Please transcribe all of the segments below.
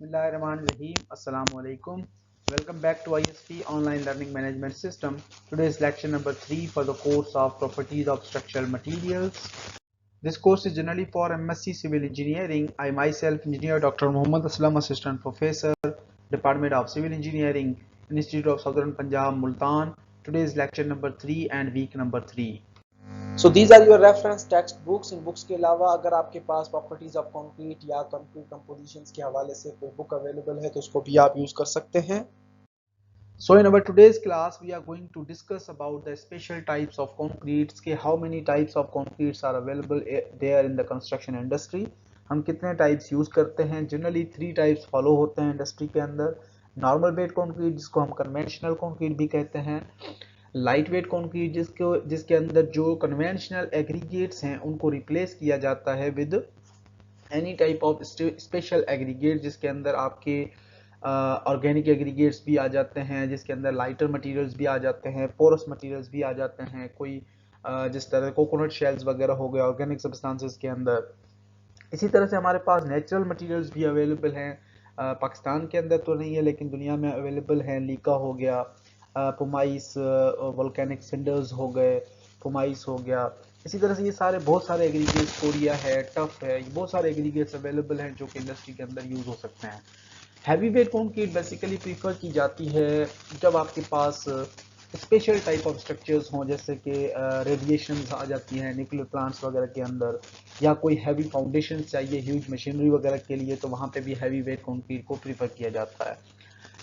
Bismillahirrahmanirrahim. Assalamu alaikum. Welcome back to ISP Online Learning Management System. Today's lecture number 3 for the course of Properties of Structural Materials. This course is generally for MSc Civil Engineering. I myself, Engineer Dr. Muhammad Aslam, Assistant Professor, Department of Civil Engineering, Institute of Southern Punjab, Multan. Today's lecture number 3 and week number 3. So these are your reference text books. इन books के अलावा अगर आपके पास properties of concrete या concrete compositions के हवाले से कोई बुक अवेलेबल है तो उसको भी आप यूज कर सकते हैं। So in our today's class we are going to discuss about the special types of concretes के how many types of concretes are available there in the construction industry। हम कितने types use करते हैं। Generally 3 types follow होते हैं industry के अंदर। Normal weight concrete जिसको हम conventional concrete भी कहते हैं, लाइट वेट कंक्रीट जिसके अंदर जो कन्वेंशनल एग्रीगेट्स हैं उनको रिप्लेस किया जाता है with any type of special aggregate जिसके अंदर आपके ऑर्गेनिक एग्रीगेट्स भी आ जाते हैं, जिसके अंदर लाइटर मटेरियल्स भी आ जाते हैं, पोरस मटेरियल्स भी आ जाते हैं, कोई जिस तरह कोकोनट शेल्स वगैरह हो गया ऑर्गेनिक सब्सटेंसेस के अंदर। इसी तरह से हमारे पास नेचुरल मटेरियल्स भी अवेलेबल हैं। पाकिस्तान के अंदर तो नहीं है लेकिन दुनिया में अवेलेबल हैं। लीका हो गया, पुमाइस, वोल्केनिक सिंडर्स हो गए, पुमाइस हो गया। इसी तरह से ये सारे बहुत सारे एग्रीगेट्स, कोरिया है, टफ है, ये बहुत सारे एग्रीगेट्स अवेलेबल हैं जो कि इंडस्ट्री के अंदर यूज हो सकते हैं। Heavy weight concrete basically prefer की जाती है जब आपके पास स्पेशल टाइप ऑफ स्ट्रक्चर्स हों, जैसे कि रेडिएशन आ जाती हैं न्यूक्लियर प्लांट्स वगैरह के अंदर, या कोई हैवी फाउंडेशन चाहिए ह्यूज मशीनरी वगैरह के लिए, तो वहाँ पे भी हैवी वेट कंक्रीट को प्रीफर किया जाता है।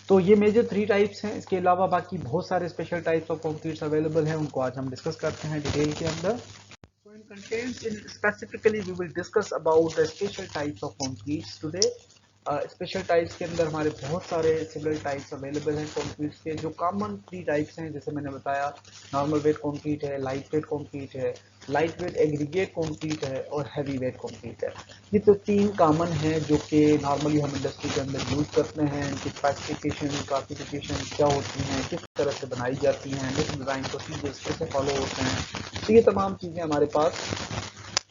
तो ये मेजर 3 टाइप्स हैं। इसके अलावा बाकी बहुत सारे special types of concretes available हैं, उनको आज हम डिस्कस करते हैं डिटेल के अंदर। So in contents, specifically we will discuss about the special types of concretes today। Special types के अंदर हमारे बहुत सारे सिमिलर टाइप्स अवेलेबल हैं कंक्रीट्स के। जो कॉमन 3 टाइप्स हैं जैसे मैंने बताया, नॉर्मल वेट कंक्रीट है, लाइट वेट कंक्रीट है, लाइट वेट एग्रीगेट कंक्रीट है और हैवी वेट कंक्रीट है। ये तो 3 कॉमन हैं जो कि नॉर्मली हम इंडस्ट्री के अंदर यूज करते हैं। इनकी स्पेसिफिकेशन, क्लासिफिकेशन क्या होती हैं, किस तरह से बनाई जाती हैं, डिजाइन प्रोसीजर्स कैसे फॉलो होते हैं, तो ये तमाम चीज़ें हमारे पास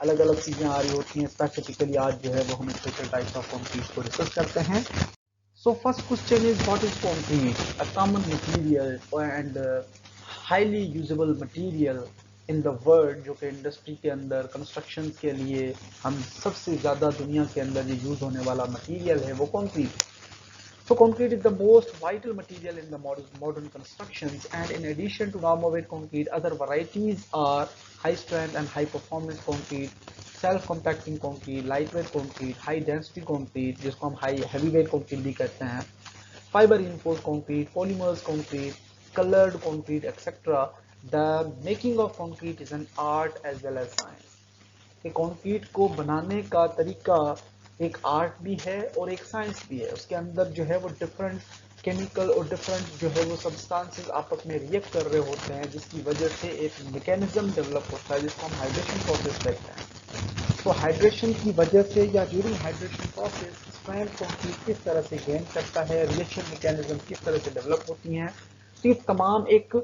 अलग अलग चीज़ें आ रही होती हैं। स्पेसिफिकली आज जो है वो हम स्पेशल टाइप्स ऑफ कंक्रीट को डिस्कस करते हैं। So first question is what is concrete? A common material and highly usable material in the world, जो कि इंडस्ट्री के अंदर कंस्ट्रक्शन के लिए हम सबसे ज़्यादा दुनिया के अंदर जो यूज़ होने वाला मटेरियल है वो concrete. So concrete is the most vital material in the modern constructions, and in addition to normal weight concrete, other varieties are high strength and high performance concrete, self-compacting concrete, lightweight concrete, high density concrete जिसको हम heavy weight concrete भी कहते हैं, fiber reinforced concrete, polymers concrete, colored concrete, etc. The making of concrete is an art as well as science। कि concrete को बनाने का तरीका एक आर्ट भी है और एक साइंस भी है। उसके अंदर जो है वो डिफरेंट केमिकल और डिफरेंट जो है वो सब्सटेंसेस आपस में रिएक्ट कर रहे होते हैं, जिसकी वजह से एक मैकेनिज्म डेवलप होता है जिसको हम हाइड्रेशन प्रोसेस कहते हैं। तो हाइड्रेशन की वजह से या during hydration process strength concrete किस तरह से गेन करता है, रिएक्शन मैकेनिज्म किस तरह से डेवलप होती हैं, तो ये तमाम एक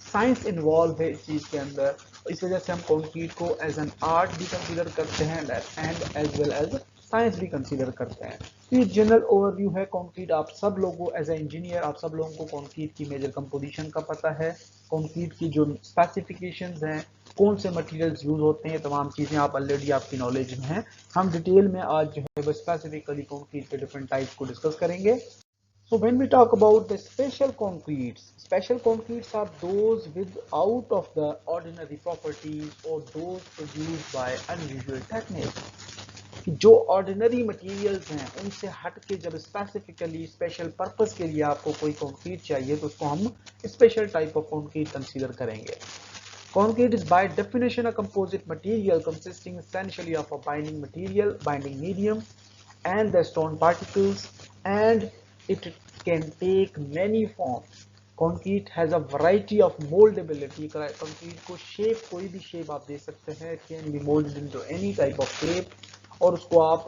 साइंस इन्वॉल्व है इस चीज़ के अंदर। इस वजह से हम कंक्रीट को एज एन आर्ट भी कंसीडर करते हैं and as well as science भी कंसीडर करते हैं। तो ये जनरल ओवरव्यू है कंक्रीट। आप सब लोगों एज ए इंजीनियर आप सब लोगों को कंक्रीट की मेजर कंपोजिशन का पता है, कंक्रीट की जो स्पेसिफिकेशंस हैं, कौन से मटेरियल्स यूज होते हैं, तमाम चीज़ें आप ऑलरेडी आपकी नॉलेज में हैं। हम डिटेल में आज जो है वो स्पेसिफिकली कंक्रीट के डिफरेंट टाइप्स को डिस्कस करेंगे। So when we talk about the special concretes are those without of the ordinary properties or those produced by unusual techniques। कि जो ऑर्डिनरी मटेरियल्स हैं उनसे हट के जब स्पेसिफिकली स्पेशल पर्पस के लिए आपको कोई कंक्रीट चाहिए तो उसको हम special type of concrete consider करेंगे। Concrete is by definition a composite material consisting essentially of a binding medium, and the stone particles, and it can take many forms। Concrete has a variety of moldability। Concrete को shape, कोई भी shape आप दे सकते हैं। It can be molded into any type of shape, और उसको आप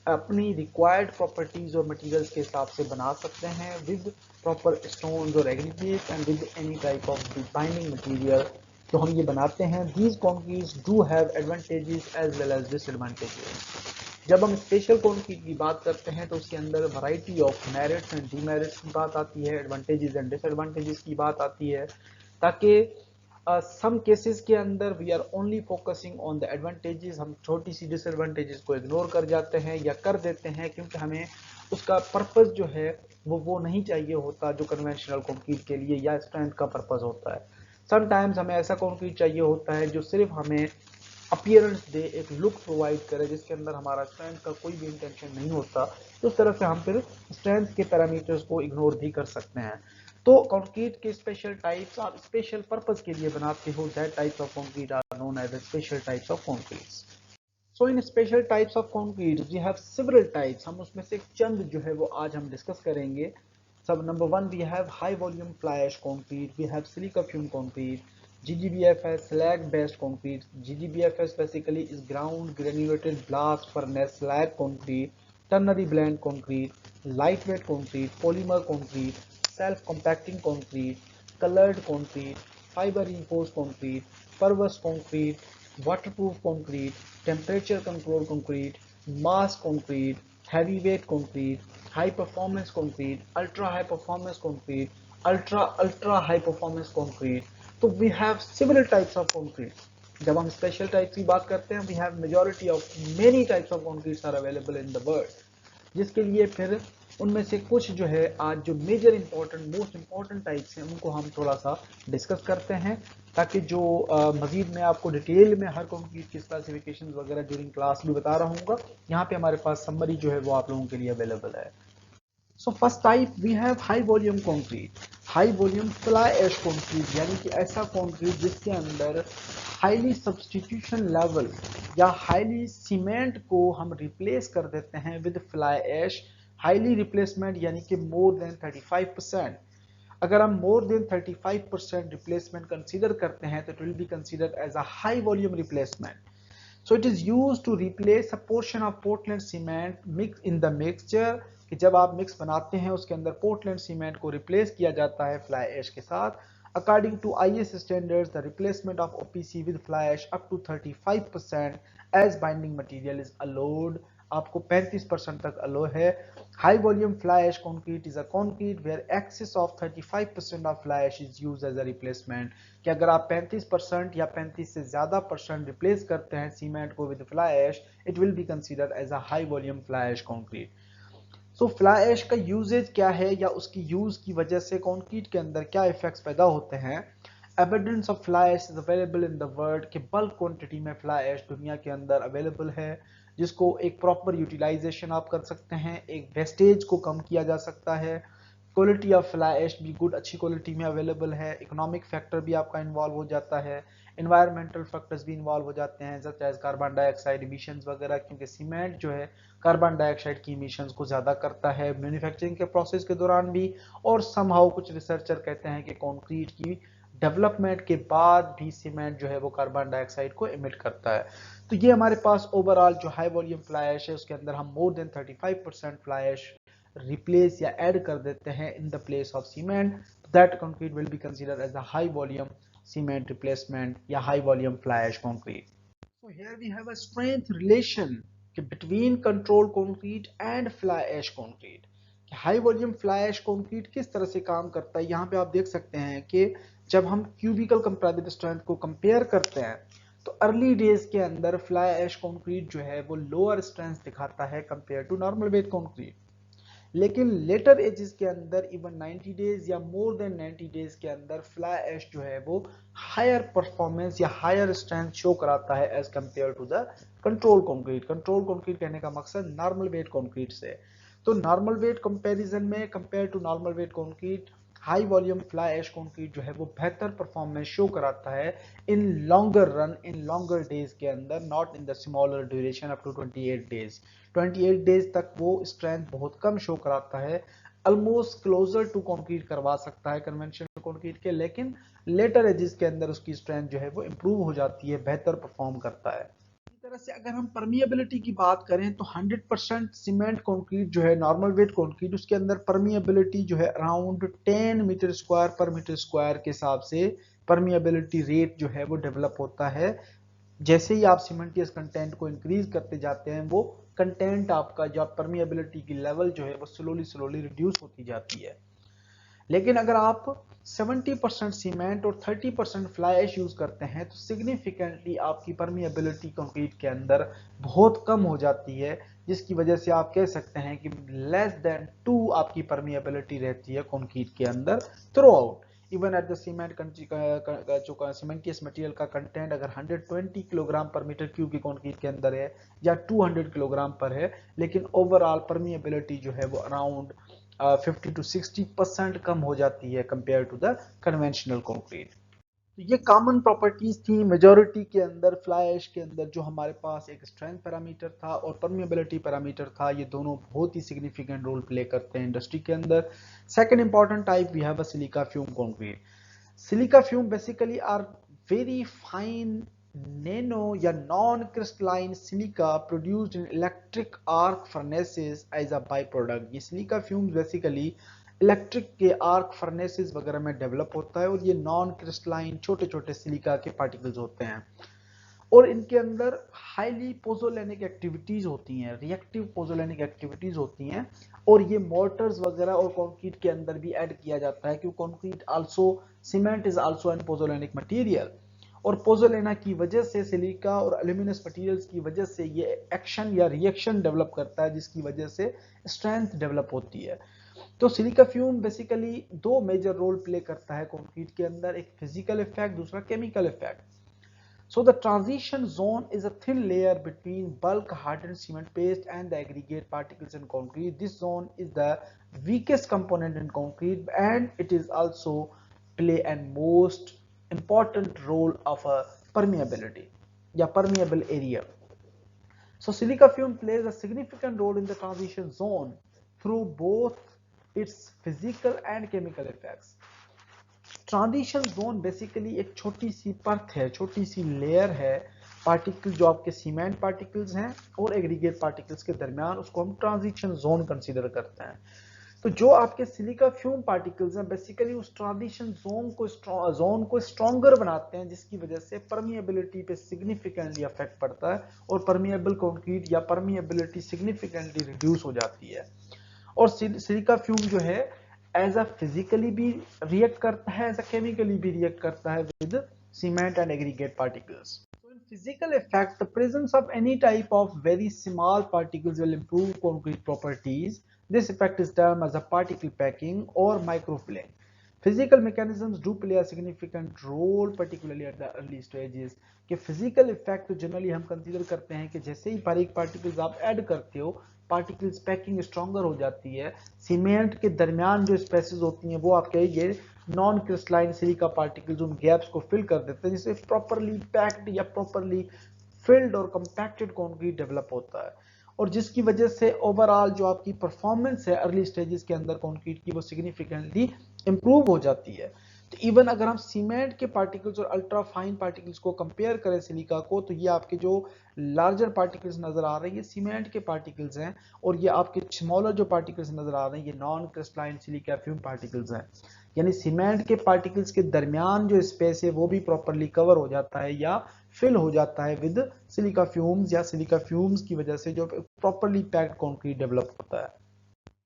अपनी required properties और materials के हिसाब से बना सकते हैं with proper stones और aggregates and with any type of binding material। तो हम ये बनाते हैं। These concretes do have advantages as well as disadvantages। जब हम स्पेशल कंक्रीट की बात करते हैं तो उसके अंदर variety of merits and demerits की बात आती है, एडवांटेजेस एंड डिसएडवांटेजेस की बात आती है, ताकि सम केसेस के अंदर we are only focusing on the advantages, हम छोटी सी डिसएडवांटेजेस को इग्नोर कर जाते हैं या कर देते हैं क्योंकि हमें उसका पर्पस जो है वो नहीं चाहिए होता जो कन्वेंशनल कंक्रीट के लिए या स्ट्रेंथ का पर्पस होता है। समटाइम्स हमें ऐसा कंक्रीट चाहिए होता है जो सिर्फ हमें अपीयरेंस दे, एक लुक प्रोवाइड करे जिसके अंदर हमारा स्ट्रेंथ का कोई भी इंटेंशन नहीं होता, तो उस तरह से हम फिर स्ट्रेंथ के पैरामीटर्स को इग्नोर भी कर सकते हैं। तो कंक्रीट के स्पेशल टाइप्स आप स्पेशल पर्पस के लिए बनाते हो, that types of concrete are known as special types of concretes. So in special types of concrete we have several types, हम उसमें से चंद जो है वो आज हम डिस्कस करेंगे। Sub number one we have high volume fly ash concrete, we have silica fume concrete, GGBFS slag based concrete. GGBFS basically is ground granulated blast furnace slag concrete, ternary blend concrete, lightweight concrete, polymer concrete, self compacting concrete, colored concrete, fiber reinforced concrete, pervious concrete, waterproof concrete, temperature control concrete, mass concrete, heavyweight concrete, high performance concrete, ultra high performance concrete, ultra high performance concrete. तो we have similar types of concrete. जब हम special types की बात करते हैं we have majority of many types of concretes are available in the world, जिसके लिए फिर उनमें से कुछ जो है आज जो major important most important types हैं उनको हम थोड़ा सा डिस्कस करते हैं, ताकि जो मजीद मैं आपको डिटेल में हर कंक्रीट की क्लासिफिकेशन वगैरह ड्यूरिंग क्लास भी बता रहा हूँ। यहाँ पे हमारे पास समरी जो है वो आप लोगों के लिए अवेलेबल है। So first type we have high volume concrete, high volume fly ash concrete, यानी कि ऐसा concrete जिसके अंदर highly substitution level या highly cement को हम replace कर देते हैं with fly ash, highly replacement यानी कि more than 35%। अगर हम more than 35% replacement consider करते हैं तो it will be considered as a high volume replacement. So it is used to replace a portion of Portland cement mix in the mixture, कि जब आप मिक्स बनाते हैं उसके अंदर पोर्टलैंड सीमेंट को रिप्लेस किया जाता है फ्लाई ऐश के साथ। According to IS standards the replacement of OPC with fly ash up to 35% as binding material is allowed, आपको 35% तक अलो है। High volume fly ash concrete is a concrete where excess of 35% of fly ash is used as a replacement, कि अगर आप 35% या 35 से ज्यादा percent replace करते हैं सीमेंट को with fly ash, it will be considered as a high volume fly ash concrete. So fly ash का यूजेज क्या है या उसकी यूज की वजह से कंक्रीट के अंदर क्या इफेक्ट्स पैदा होते हैं। Evidence of fly ash is available in the world, कि बल्क क्वांटिटी में फ्लाई ऐश दुनिया के अंदर अवेलेबल है, जिसको एक प्रॉपर यूटिलाइजेशन आप कर सकते हैं, एक वेस्टेज को कम किया जा सकता है। क्वालिटी ऑफ फ्लाई ऐश भी गुड, अच्छी क्वालिटी में अवेलेबल है। इकोनॉमिक फैक्टर भी आपका इन्वॉल्व हो जाता है, इन्वायरमेंटल फैक्टर्स भी इन्वॉल्व हो जाते हैं such as carbon dioxide emissions वगैरह, क्योंकि सीमेंट जो है कार्बन डाइऑक्साइड की इमिशंस को ज्यादा करता है मैन्युफैक्चरिंग के प्रोसेस के दौरान भी। और समहाउ कुछ रिसर्चर कहते हैं कि कंक्रीट की डेवलपमेंट के बाद भी सीमेंट जो है वो कार्बन डाइऑक्साइड को इमिट करता है। तो ये हमारे पास ओवरऑल जो हाई वॉल्यूम फ्लाई ऐश है उसके अंदर हम more than 35% fly ash replace या ऐड कर देते हैं in the place of cement, that concrete will be considered as a high volume cement replacement या high volume fly ash concrete. So here we have a strength relation between controlled concrete and fly ash concrete. High volume fly ash concrete किस तरह से काम करता है, यहाँ पे आप देख सकते हैं कि जब हम क्यूबिकल कंप्रेसिव स्ट्रेंथ को कंपेयर करते हैं तो अर्ली डेज के अंदर फ्लाई ऐश कंक्रीट जो है वो लोअर स्ट्रेंथ दिखाता है compare to normal weight concrete, लेकिन लेटर एजेस के अंदर इवन 90 डेज या मोर देन 90 डेज के अंदर फ्लाई ऐश जो है वो हायर परफॉर्मेंस या हायर स्ट्रेंथ शो कराता है as compare to the control concrete. Control concrete कहने का मकसद नॉर्मल वेट कंक्रीट से। तो नॉर्मल वेट कंपैरिजन में compare to normal weight concrete high volume fly ash concrete जो है वो बेहतर परफॉर्मेंस शो कराता है in longer run, in longer days के अंदर, not in the smaller duration up to 28 days. 28 days तक वो स्ट्रेंथ बहुत कम शो कराता है, ऑलमोस्ट क्लोजर टू कंक्रीट करवा सकता है कन्वेंशनल कंक्रीट के, लेकिन लेटर एजेस के अंदर उसकी स्ट्रेंथ जो है वो इंप्रूव हो जाती है, बेहतर परफॉर्म करता है। इसी तरह से अगर हम परमिएबिलिटी की बात करें तो 100% सीमेंट कंक्रीट जो है नॉर्मल वेट कंक्रीट उसके अंदर परमिएबिलिटी जो है अराउंड 10 मीटर स्क्वायर पर मीटर स्क्वायर के हिसाब से परमिएबिलिटी रेट जो है वो डेवलप होता है जैसे ही आप सीमेंटियस कंटेंट को इंक्रीज करते जाते हैं, वो कंटेंट आपका जो परमिएबिलिटी की लेवल जो है वो स्लोली रिड्यूस होती जाती है। लेकिन अगर आप 70% सीमेंट और 30% फ्लाई ऐश यूज करते हैं तो सिग्निफिकेंटली आपकी परमिएबिलिटी कंक्रीट के अंदर बहुत कम हो जाती है, जिसकी वजह से आप कह सकते हैं कि लेस देन 2 आपकी परमिएबिलिटी रहती है कंक्रीट के अंदर through out. Even at the cement जो सीमेंटियस मटेरियल का कंटेंट अगर 120 किलोग्राम पर मीटर क्यूब की कंक्रीट के अंदर है या 200 किलोग्राम पर है, लेकिन ओवरऑल परमिएबिलिटी जो है वो अराउंड 50 to 60% कम हो जाती है compare to the conventional concrete. तो ये कॉमन प्रॉपर्टीज थी मेजॉरिटी के अंदर फ्लाई ऐश के अंदर, जो हमारे पास एक स्ट्रेंथ पैरामीटर था और परमिएबिलिटी पैरामीटर था। ये दोनों बहुत ही सिग्निफिकेंट रोल प्ले करते हैं इंडस्ट्री के अंदर। Second important type we have a silica fume concrete. Silica fume basically are very fine nano या non-crystalline silica produced in electric arc furnaces as a byproduct। ये सिलिका फ्यूम्स बेसिकली इलेक्ट्रिक के arc furnaces वगैरह में develop होता है और ये non crystalline छोटे छोटे सिलिका के पार्टिकल्स होते हैं और इनके अंदर हाईली पोजोलेनिक एक्टिविटीज होती हैं, रिएक्टिव पोजोलेनिक एक्टिविटीज होती हैं और ये मोर्टर्स वगैरह और कंक्रीट के अंदर भी ऐड किया जाता है, क्योंकि concrete also cement is also an pozzolanic material और पोजोलेना की वजह से सिलिका और एल्यूमिनियस मटेरियल्स की वजह से ये एक्शन या रिएक्शन डेवलप करता है, जिसकी वजह से स्ट्रेंथ डेवलप होती है। तो सिलिका फ्यूम बेसिकली दो मेजर रोल प्ले करता है कंक्रीट के अंदर, एक फिजिकल इफेक्ट, दूसरा chemical effect. So the transition zone is a thin layer between bulk hardened cement paste and the aggregate particles in concrete. This zone is the weakest component in concrete and it is also play a most important role of a permeability या permeable area. So silica fume plays a significant role in the transition zone through both its physical and chemical effects. Transition zone basically एक छोटी सी परत है, छोटी सी layer है particle जो आपके cement particles हैं और एग्रीगेट पार्टिकल्स के दरमियान, उसको हम ट्रांजिशन जोन कंसीडर करते हैं। तो जो आपके सिलिका फ्यूम पार्टिकल्स हैं बेसिकली उस ट्रांजिशन जोन को स्ट्रॉन्गर बनाते हैं, जिसकी वजह से परमिएबिलिटी पे सिग्निफिकेंटली इफेक्ट पड़ता है और परमिएबल कंक्रीट या परमिएबिलिटी सिग्निफिकेंटली रिड्यूस हो जाती है। और सिलिका फ्यूम जो है एज अ फिजिकली भी रिएक्ट करता है, एज अ केमिकली भी रिएक्ट करता है with cement and aggregate particles. So in physical effect, the presence of any type of very small particles will improve concrete properties. This effect is termed as a particle packing or microfilling. Physical mechanisms do play a significant role, particularly at the early stages. कि physical effect तो generally हम consider करते हैं कि जैसे ही बारीक particles आप add करते हो, पार्टिकल्स पैकिंग स्ट्रॉन्गर हो जाती है, सीमेंट के दरमियान जो स्पेसेस होती हैं वो आपके ये नॉन क्रिस्टलाइन सिलिका पार्टिकल्स उन गैप्स को फिल कर देते हैं, जिससे प्रॉपरली पैक्ड या प्रॉपरली फिल्ड और कंपैक्टेड कंक्रीट डेवलप होता है और जिसकी वजह से ओवरऑल जो आपकी परफॉर्मेंस है अर्ली स्टेजेस के अंदर कंक्रीट की वो सिग्निफिकेंटली इंप्रूव हो जाती है। तो इवन अगर हम सीमेंट के पार्टिकल्स और अल्ट्रा फाइन पार्टिकल्स को कंपेयर करें सिलिका को, तो ये आपके जो लार्जर पार्टिकल्स नजर आ रहे हैं ये सीमेंट के पार्टिकल्स हैं और ये आपके स्मॉलर जो पार्टिकल्स नजर आ रहे हैं ये non crystalline silica fume particles हैं। यानी सीमेंट के पार्टिकल्स के दरमियान जो स्पेस है वो भी प्रॉपरली कवर हो जाता है या फिल हो जाता है विद सिलिका फ्यूम्स या सिलिका फ्यूम्स की वजह से जो प्रॉपरली पैक्ड कंक्रीट डेवलप होता है।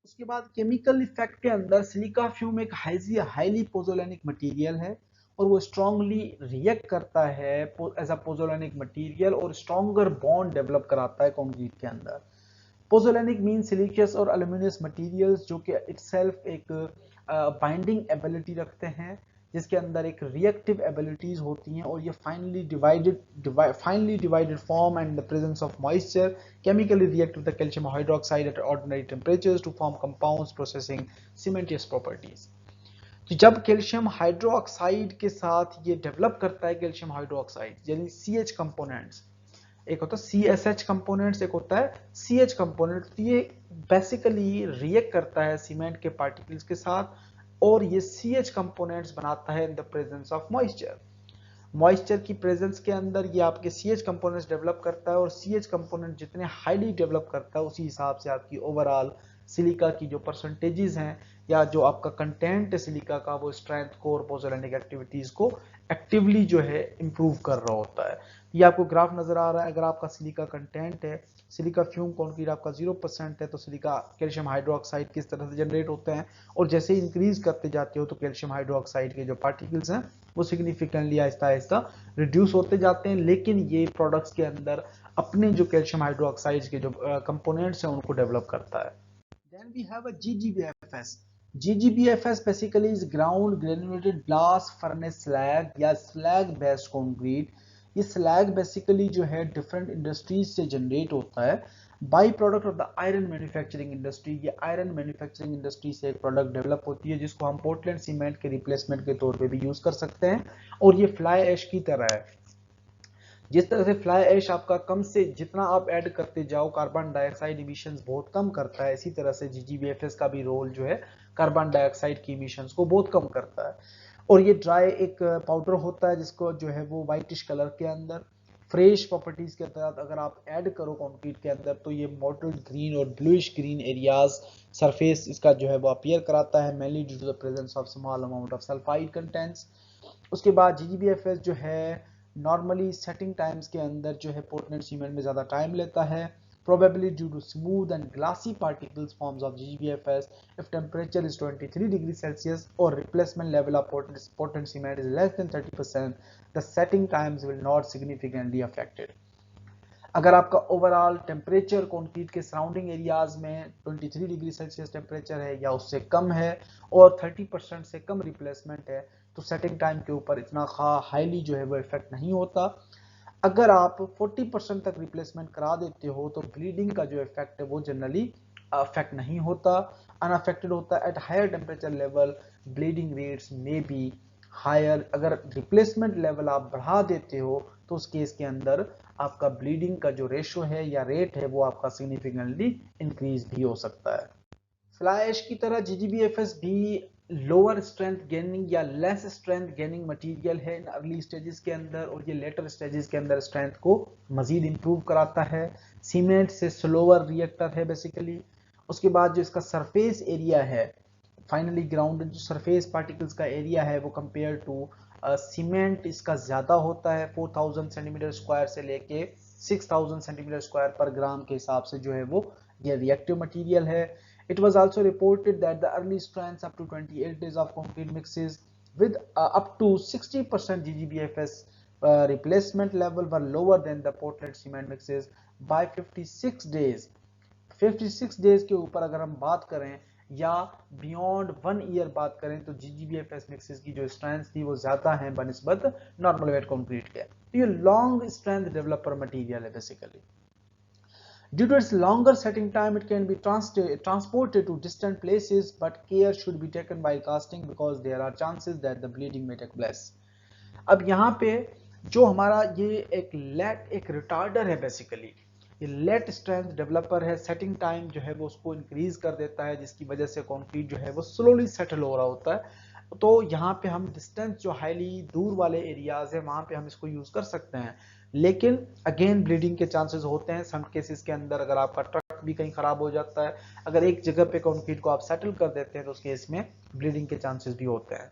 उसके बाद केमिकल इफेक्ट के अंदर सिलिका फ्यूम एक हाईली पोजोलेनिक मटेरियल है और वो स्ट्रांगली रिएक्ट करता है एज अ पोजोलेनिक मटेरियल और स्ट्रॉन्गर बॉन्ड डेवलप कराता है कंक्रीट के अंदर। पोजोलेनिक मीन सिलिशियस और एल्यूमिनियस मटेरियल्स जो कि इटसेल्फ एक बाइंडिंग एबिलिटी रखते हैं, जिसके अंदर एक रिएक्टिव एबिलिटीज होती हैं और ये finally divided form and the presence of moisture chemically react with the calcium hydroxide at ordinary temperatures to form compounds processing cementitious properties. तो जब कैल्शियम हाइड्रोक्साइड के साथ ये डेवलप करता है कैल्शियम हाइड्रोक्साइड यानी CH कंपोनेंट्स, एक होता है CSH कंपोनेंट्स, एक होता है CH कंपोनेंट, तो ये बेसिकली रिएक्ट करता है सीमेंट के पार्टिकल्स के साथ और ये CH कंपोनेंट्स बनाता है in the presence of moisture. Moisture की प्रेजेंस के अंदर ये आपके CH कंपोनेंट्स डेवलप करता है और CH कंपोनेंट जितने हाईली डेवलप करता है उसी हिसाब से आपकी ओवरऑल सिलिका की जो परसेंटेजेस हैं या जो आपका कंटेंट है सिलिका का, वो स्ट्रेंथ को और पोजोलैंडिक एक्टिविटीज को एक्टिवली जो है इंप्रूव कर रहा होता है। ये आपको ग्राफ नजर आ रहा है। अगर आपका सिलिका कंटेंट है, सिलिका फ्यूम कंक्रीट आपका 0% है, तो सिलिका कैल्शियम हाइड्रोक्साइड किस तरह से जनरेट होते हैं, और जैसे इंक्रीज करते जाते हो तो कैल्शियम हाइड्रोक्साइड के जो पार्टिकल्स हैं वो सिग्निफिकेंटली आहिस्ता आहिस्ता रिड्यूस होते जाते हैं, लेकिन ये प्रोडक्ट्स के अंदर अपने जो कैल्शियम हाइड्रोक्साइड्स के जो कंपोनेंट्स हैं उनको डेवलप करता है। Then we have a GGBFS. GGBFS basically is ground granulated blast furnace slag या slag based concrete। ये slag basically जो है डिफरेंट इंडस्ट्रीज से जनरेट होता है, by product of the iron manufacturing industry. ये आयरन मैन्युफैक्चरिंग इंडस्ट्री से एक प्रोडक्ट डेवलप होती है जिसको हम पोर्टलैंड सीमेंट के रिप्लेसमेंट के तौर पे भी यूज कर सकते हैं, और ये फ्लाई ऐश की तरह है। जिस तरह से फ्लाई ऐश आपका कम से जितना आप ऐड करते जाओ कार्बन डाइऑक्साइड इमिशंस बहुत कम करता है, इसी तरह से जीजीबीएफएस का भी रोल जो है कार्बन डाइऑक्साइड की इमिशंस को बहुत कम करता है। और ये ड्राई एक पाउडर होता है जिसको जो है वो व्हाइटिश कलर के अंदर फ्रेश प्रॉपर्टीज के तहत अगर आप ऐड करो कंक्रीट के अंदर तो ये मॉडरेट ग्रीन और ब्लूइश ग्रीन एरियाज सरफेस इसका जो है वो अपीयर कराता है, mainly due to the presence of small amount of sulphide contents. उसके बाद जीजीबीएफएस जो है नॉर्मली सेटिंग टाइम्स के अंदर जो है पोर्टलैंड सीमेंट में ज्यादा टाइम लेता है, probably due to smooth and glassy particles forms of GGBFS if temperature is 23 degrees Celsius or replacement level of Portland cement is less than 30%, the setting times will not significantly affected। अगर आपका overall temperature concrete के surrounding areas में 23 degree Celsius temperature है या उससे कम है और 30% से कम रिप्लेसमेंट है तो सेटिंग टाइम के ऊपर इतना हाईली जो है वो इफेक्ट नहीं होता। अगर आप 40% तक रिप्लेसमेंट करा देते हो तो ब्लीडिंग का जो इफेक्ट है वो जनरली अफेक्ट नहीं होता, अनअफेक्टेड होता है। At higher temperature level bleeding rates में बी हायर। अगर रिप्लेसमेंट लेवल आप बढ़ा देते हो तो उस केस के अंदर आपका ब्लीडिंग का जो रेशो है या रेट है वो आपका सिग्निफिकेंटली इंक्रीज भी हो सकता है। फ्लाई ऐश की तरह जीजीबीएफएस भी लोअर स्ट्रेंथ गेनिंग या लेस स्ट्रेंथ गेनिंग मटेरियल है इन अर्ली स्टेजेस के अंदर, और ये लेटर स्टेजेस के अंदर स्ट्रेंथ को मजीद इंप्रूव कराता है। सीमेंट से स्लोअर रिएक्टर है बेसिकली। उसके बाद जो इसका सरफेस एरिया है, फाइनली ग्राउंड जो सरफेस पार्टिकल्स का एरिया है वो कंपेयर टू सीमेंट इसका ज्यादा होता है। 4000 सेंटीमीटर स्क्वायर से लेके 6000 सेंटीमीटर स्क्वायर पर ग्राम के हिसाब से जो है वो ये रिएक्टिव मटेरियल है। It was also reported that the early strengths up to 28 days of concrete mixes with up to 60% GGBFS replacement level were lower than the Portland cement mixes by 56 days। 56 days के ऊपर अगर हम बात करें या beyond 1 year बात करें तो GGBFS मिक्सेस की जो स्ट्रेंथ थी वो ज्यादा है बनिस्बत नॉर्मल वेट कंक्रीट के। ये लॉन्ग स्ट्रेंथ डेवलपर मटेरियल है basically. Due to its longer setting time, it can be transported to distant places, but care should be taken while casting because there are chances that the bleeding may take place। अब यहाँ पे जो हमारा ये एक retarder है basically, ये late strength developer है। सेटिंग टाइम जो है वो उसको इंक्रीज कर देता है जिसकी वजह से कंक्रीट जो है वो स्लोली सेटल हो रहा होता है। तो यहाँ पे हम डिस्टेंस जो हाईली दूर वाले एरियाज है वहां पे हम इसको यूज कर सकते हैं, लेकिन अगेन ब्लीडिंग के चांसेस होते हैं सम केसेस के अंदर। अगर आपका ट्रक भी कहीं खराब हो जाता है, अगर एक जगह पे कंक्रीट को आप सेटल कर देते हैं तो उस केस में ब्लीडिंग के चांसेस भी होते हैं।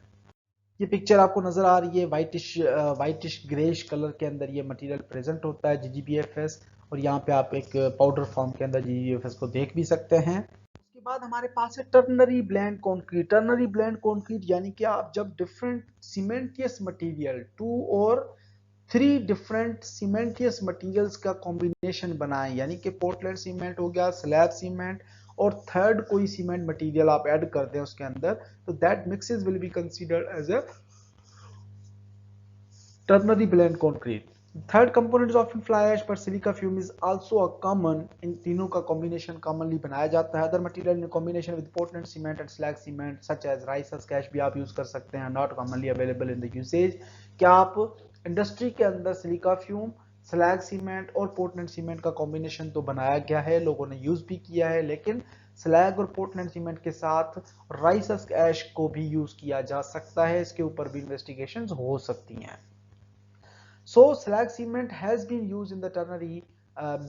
ये पिक्चर आपको नजर आ रही है व्हाइटिश ग्रेश कलर के अंदर ये मटेरियल प्रेजेंट होता है जीजीबीएफएस, और यहाँ पे आप एक पाउडर फॉर्म के अंदर जीजीबीएफएस को देख भी सकते हैं। उसके बाद हमारे पास है ternary blend concrete. Ternary blend concrete यानी कि आप जब डिफरेंट सीमेंटियस मटेरियल 2 और 3 डिफरेंट सीमेंटियस मटेरियल्स का कॉम्बिनेशन बनाएं, यानी कि पोर्टलैंड सीमेंट हो गया, स्लैब सीमेंट और थर्ड कोई सीमेंट मटेरियल आप ऐड कर दें उसके अंदर, तो that mixes will be considered as a ternary blend concrete। Third component of fly ash पर silica fume is also a common. इन तीनों का कॉम्बिनेशन कॉमनली बनाया जाता है। Other material in combination with Portland cement and slag cement such as rice skies भी आप use कर सकते हैं, not commonly available in the usage. क्या आप इंडस्ट्री के अंदर सिलिका फ्यूम, स्लैग सीमेंट और पोर्टलैंड सीमेंट का कॉम्बिनेशन तो बनाया गया है, लोगों ने यूज भी किया है, लेकिन स्लैग और पोर्टलैंड सीमेंट के साथ राइस ऐश को भी यूज किया जा सकता है। इसके ऊपर भी इन्वेस्टिगेशंस हो सकती हैं। So slag cement has been used in the ternary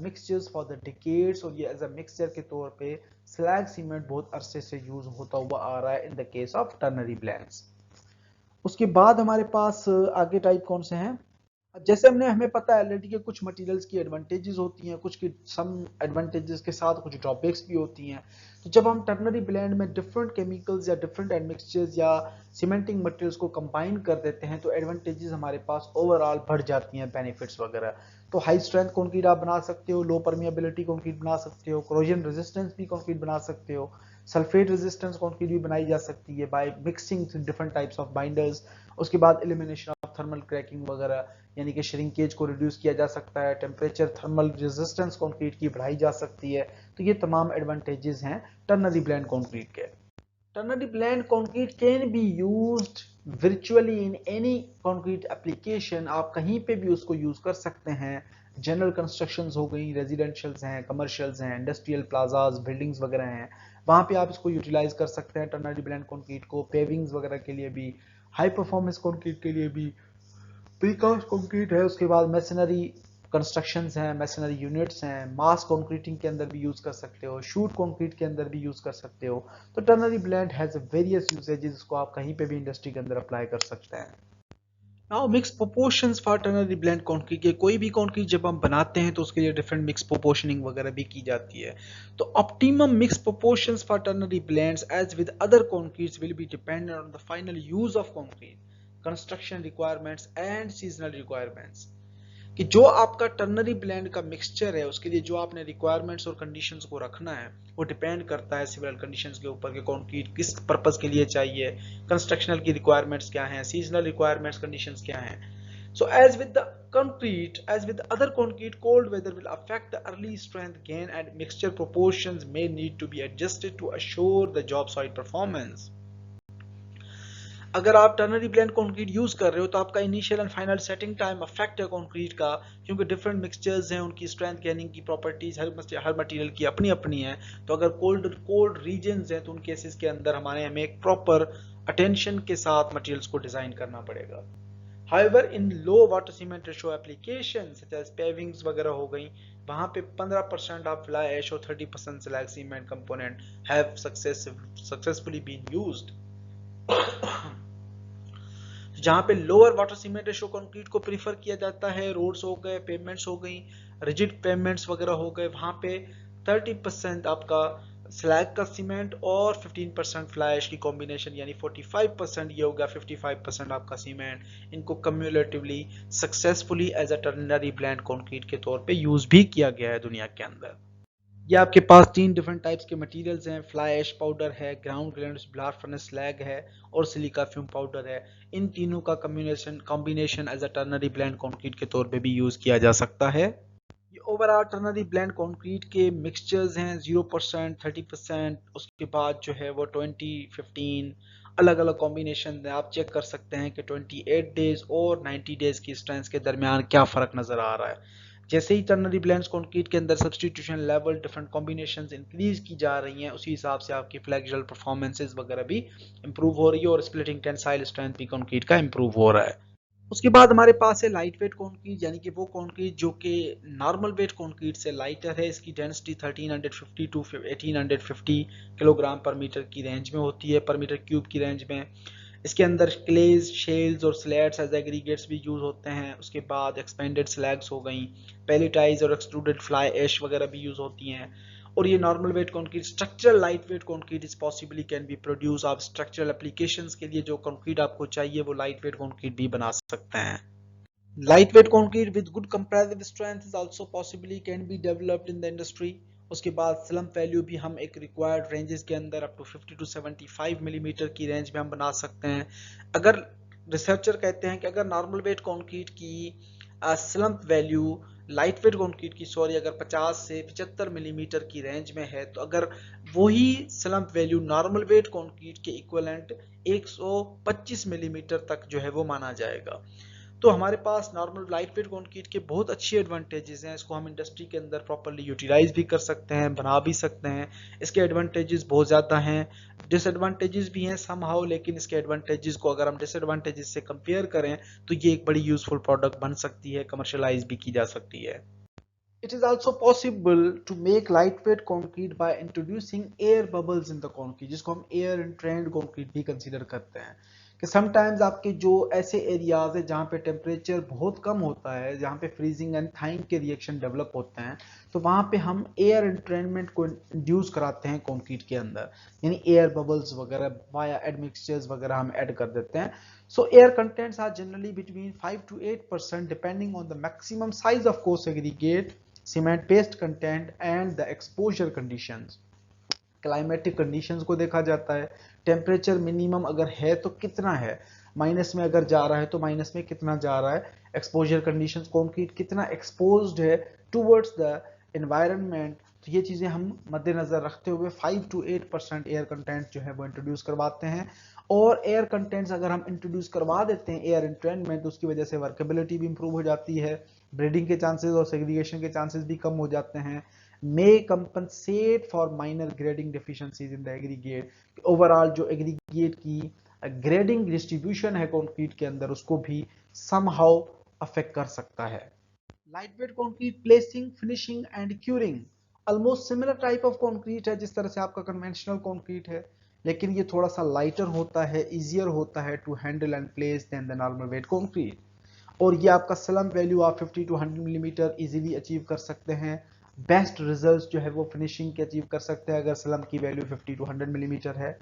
mixtures for the decades, और ये एज अ मिक्सचर के तौर पे स्लैग सीमेंट बहुत अरसे से यूज होता हुआ आ रहा है in the case of ternary blends. उसके बाद हमारे पास आगे टाइप कौन से हैं? जैसे हमें पता है ऑलरेडी कि कुछ मटेरियल्स की एडवांटेजेस होती हैं, कुछ की सम एडवांटेजेस के साथ कुछ ड्रॉबैक्स भी होती हैं। तो जब हम टर्नरी ब्लेंड में डिफरेंट केमिकल्स या डिफरेंट एडमिक्सचर्स या सीमेंटिंग मटेरियल्स को कंबाइन कर देते हैं तो एडवांटेजेस हमारे पास ओवरऑल बढ़ जाती हैं, बेनिफिट्स वगैरह। तो हाई स्ट्रेंथ कंक्रीट आप बना सकते हो, लो परमिएबिलिटी कंक्रीट बना सकते हो, कोरोजन रेजिस्टेंस भी कंक्रीट बना सकते हो, सल्फेट रेजिस्टेंस कंक्रीट भी बनाई जा सकती है by mixing different types of binders. उसके बाद एलिमिनेशन ऑफ थर्मल क्रैकिंग वगैरह, यानी कि श्रिंकेज को रिड्यूस किया जा सकता है, टेम्परेचर थर्मल रेजिस्टेंस कंक्रीट की बढ़ाई जा सकती है। तो ये तमाम एडवांटेजेस हैं टर्नरी ब्लेंड कंक्रीट के। Ternary blend concrete can be used virtually in any concrete application, आप कहीं पे भी उसको यूज कर सकते हैं। जनरल कंस्ट्रक्शंस हो गई, रेजिडेंशियल्स हैं, कमर्शियल्स हैं, इंडस्ट्रियल प्लाजाज, बिल्डिंग्स वगैरह हैं, वहां पे आप इसको यूटिलाइज कर सकते हैं टर्नरी ब्लेंड कंक्रीट को। पेविंग्स वगैरह के लिए भी, हाई परफॉर्मेंस कंक्रीट के लिए भी, प्रीकास्ट कंक्रीट है, उसके बाद मैसनरी कंस्ट्रक्शंस हैं, मैसनरी यूनिट्स हैं, मास कंक्रीटिंग के अंदर भी यूज कर सकते हो, शूट कंक्रीट के अंदर भी यूज कर सकते हो। तो ternary blend has various usages, इसको आप कहीं पे भी इंडस्ट्री के अंदर अप्लाई कर सकते हैं। Now mix proportions for ternary blend concrete के, कोई भी कंक्रीट जब हम बनाते हैं तो उसके लिए डिफरेंट मिक्स प्रोपोर्शनिंग वगैरह भी की जाती है। तो optimum mix proportions for ternary blends as with other concretes will be dependent on the final use of concrete, construction requirements and seasonal requirements. कि जो आपका टर्नरी ब्लेंड का मिक्सचर है उसके लिए जो आपने रिक्वायरमेंट्स और कंडीशंस को रखना है वो डिपेंड करता है सिविल कंडीशंस के ऊपर कि कंक्रीट किस पर्पस के लिए चाहिए, कंस्ट्रक्शनल की रिक्वायरमेंट्स क्या हैं, सीजनल रिक्वायरमेंट्स कंडीशंस क्या हैं। So as with the concrete, as with other concrete, cold weather will affect the early strength gain and mixture proportions may need to be adjusted to assure the job site performance. अगर आप ternary blend concrete use कर रहे हो तो आपका initial and final setting time affect है concrete का, क्योंकि डिफरेंट मिक्सचर्स हैं, उनकी स्ट्रेंथ गेनिंग की प्रॉपर्टीज हर मटेरियल की अपनी अपनी है। तो अगर कोल्ड रीजन्स हैं तो उन केसेस के अंदर हमें एक प्रॉपर अटेंशन के साथ मटेरियल्स को डिजाइन करना पड़ेगा। However, in low water cement ratio applications such as pavings वगैरह हो गई, वहां पे 15% of fly ash और 30% slag cement component have successfully been used. जहाँ पे lower water cement ratio concrete को प्रीफर किया जाता है, रोड्स हो गए, पेवमेंट्स हो गई, रिजिड पेवमेंट्स वगैरह हो गए, वहां पे 30% आपका स्लैग का सीमेंट और 15% फ्लाई ऐश की कॉम्बिनेशन, यानी 45% ये होगा, 55% आपका सीमेंट, इनको cumulatively successfully as a ternary blend concrete के तौर पे यूज भी किया गया है दुनिया के अंदर। ये आपके पास 3 डिफरेंट टाइप्स के मटेरियल्स हैं, फ्लाई ऐश पाउडर है, ground grains blast furnace slag है और सिलिका फ्यूम पाउडर है। इन तीनों का combination as a ternary blend concrete के तौर पे भी यूज किया जा सकता है। ये ओवरऑल टर्नरी ब्लेंड कंक्रीट के मिक्सचर्स हैं, 0%, 30%, उसके बाद जो है वो 20, 15 अलग अलग कॉम्बिनेशन है। आप चेक कर सकते हैं कि 28 डेज और 90 डेज की स्ट्रेंथ के दरमियान क्या फर्क नजर आ रहा है। जैसे ही टर्नरी ब्लेंड्स कंक्रीट के अंदर substitution level, different combinations increase की जा रही हैं, उसी हिसाब से आपकी फ्लेक्सुरल परफॉर्मेंसेस वगैरह भी इंप्रूव हो रही है और स्प्लिटिंग टेंसाइल स्ट्रेंथ भी कंक्रीट का इंप्रूव हो रहा है। उसके बाद हमारे पास है लाइट वेट कंक्रीट, यानी कि वो कंक्रीट जो कि नॉर्मल वेट कंक्रीट से लाइटर है। इसकी डेंसिटी 1350 टू 1850 किलोग्राम पर मीटर की रेंज में होती है, पर मीटर क्यूब की रेंज में। इसके अंदर क्लेज, शेल्स और स्लैट्स एज एग्रीगेट्स भी यूज होते हैं। उसके बाद एक्सपेंडेड स्लैग्स हो गई, पैलेटाइज और एक्सट्रूडेड फ्लाई ऐश वगैरह भी यूज होती हैं। और ये normal weight concrete, structural light weight concrete is possibly can be produce. आप स्ट्रक्चरल एप्लीकेशंस के लिए जो कंक्रीट आपको चाहिए वो लाइट वेट कंक्रीट भी बना सकते हैं। Light weight concrete with good compressive strength is also possibly can be developed in the industry. उसके बाद स्लम्प वैल्यू भी हम एक रिक्वायर्ड रेंजेस के अंदर अप टू 50 टू 75 मिलीमीटर की रेंज में हम बना सकते हैं। अगर रिसर्चर कहते हैं कि अगर नॉर्मल वेट कंक्रीट की slump value light weight concrete की अगर 50 से 75 मिलीमीटर की रेंज में है, तो अगर वही slump value normal weight concrete के इक्विवेलेंट 125 मिलीमीटर तक जो है वो माना जाएगा। तो हमारे पास नॉर्मल लाइट वेट कंक्रीट के बहुत अच्छी एडवांटेजेस हैं। इसको हम इंडस्ट्री के अंदर प्रॉपर्ली यूटिलाइज भी कर सकते हैं, बना भी सकते हैं। इसके एडवांटेजेस बहुत ज़्यादा हैं, डिसएडवांटेजेस भी हैं समहाउ, लेकिन इसके एडवांटेजेस को अगर हम डिसएडवांटेजेस से कंपेयर करें तो ये एक बड़ी यूजफुल प्रोडक्ट बन सकती है, कमर्शलाइज भी की जा सकती है। It is also possible to make lightweight concrete by introducing air bubbles in the concrete, जिसको हम air entrained concrete भी consider करते हैं कि sometimes आपके जो ऐसे एरियाज है जहाँ पे टेम्परेचर बहुत कम होता है, जहाँ पे फ्रीजिंग एंड थाइंग के रिएक्शन डेवलप होते हैं, तो वहाँ पे हम एयर एंट्रेनमेंट को इंड्यूस कराते हैं कंक्रीट के अंदर, यानी एयर बबल्स वगैरह वाया एडमिक्सचर्स वगैरह हम ऐड कर देते हैं. So air contents are generally between 5 to 8% depending on the maximum size of coarse aggregate, cement paste content and the exposure conditions. Climatic conditions को देखा जाता है, टेम्परेचर मिनिमम अगर है तो कितना है, माइनस में अगर जा रहा है तो माइनस में कितना जा रहा है, एक्सपोजर कंडीशंस, कंक्रीट कितना एक्सपोज्ड है टुवर्ड्स द एनवायरनमेंट. तो ये चीजें हम मद्देनजर रखते हुए 5 to 8% एयर कंटेंट जो है वो इंट्रोड्यूस करवाते हैं. और एयर कंटेंट्स अगर हम इंट्रोड्यूस करवा देते हैं एयर एंट्रेनमेंट, तो उसकी वजह से वर्केबिलिटी भी इंप्रूव हो जाती है, ब्रीडिंग के चांसेस और सेग्रीगेशन के चांसेस भी कम हो जाते हैं, may compensate for minor grading deficiencies in the aggregate. Overall जो एग्रीगेट की ग्रेडिंग डिस्ट्रीब्यूशन है कंक्रीट के अंदर उसको भी somehow अफेक्ट कर सकता है. Lightweight concrete placing, finishing and curing almost similar type of concrete है जिस तरह से आपका कन्वेंशनल कंक्रीट है, लेकिन ये थोड़ा सा लाइटर होता है, इजियर होता है to handle and place than the normal weight concrete. और ये आपका स्लम्प वैल्यू आप 50 टू 100 मिलीमीटर इजीली अचीव कर सकते हैं. बेस्ट रिजल्ट्स जो है वो फिनिशिंग के अचीव कर सकते हैं अगर स्लम्प की वैल्यू 50 टू 100 मिलीमीटर है.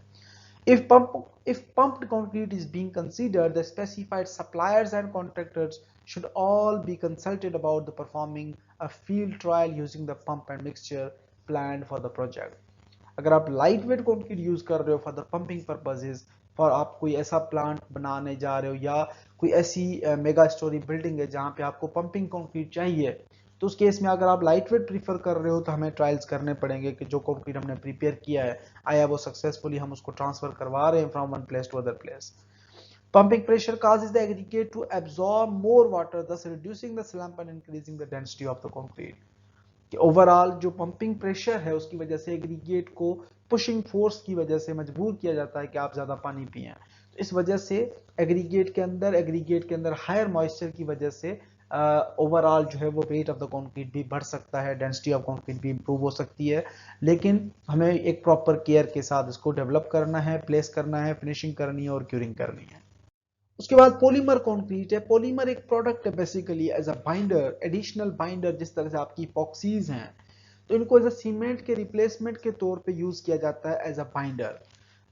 If pumped concrete is being considered, the specified suppliers and contractors should all be consulted about the performing a field trial using the pump and mixture planned for the project. अगर आप light weight concrete use कर रहे हो for the pumping purposes, for आप कोई ऐसा plant बनाने जा रहे हो या कोई ऐसी मेगा स्टोरी बिल्डिंग है जहां पे आपको पंपिंग कंक्रीट चाहिए, तो उस केस में अगर आप लाइट वेट प्रीफर कर रहे हो तो हमें ट्रायल्स करने पड़ेंगे कि जो कंक्रीट हमने प्रिपेयर किया है आया वो सक्सेसफुली हम उसको ट्रांसफर करवा रहे हैं from one place to other place. Pumping pressure causes the aggregate to absorb more water, thus reducing the slump and increasing the density of the concrete. कि ओवरऑल जो पंपिंग प्रेशर है उसकी वजह से एग्रीगेट को पुशिंग फोर्स की वजह से मजबूर किया जाता है कि आप ज्यादा पानी पिएं. तो इस वजह से एग्रीगेट के अंदर हायर मॉइस्चर की वजह से ओवरऑल जो है वो वेट ऑफ द कंक्रीट भी बढ़ सकता है, डेंसिटी ऑफ कंक्रीट भी इंप्रूव हो सकती है, लेकिन हमें एक प्रॉपर केयर के साथ इसको डेवलप करना है, प्लेस करना है, फिनिशिंग करनी है और क्यूरिंग करनी है. उसके बाद पॉलीमर कंक्रीट है. पॉलीमर एक प्रोडक्ट है basically as a binder, additional binder, जिस तरह से आपकी इपॉक्सीज हैं तो इनको एज अ सीमेंट के रिप्लेसमेंट के तौर पे यूज किया जाता है as a binder.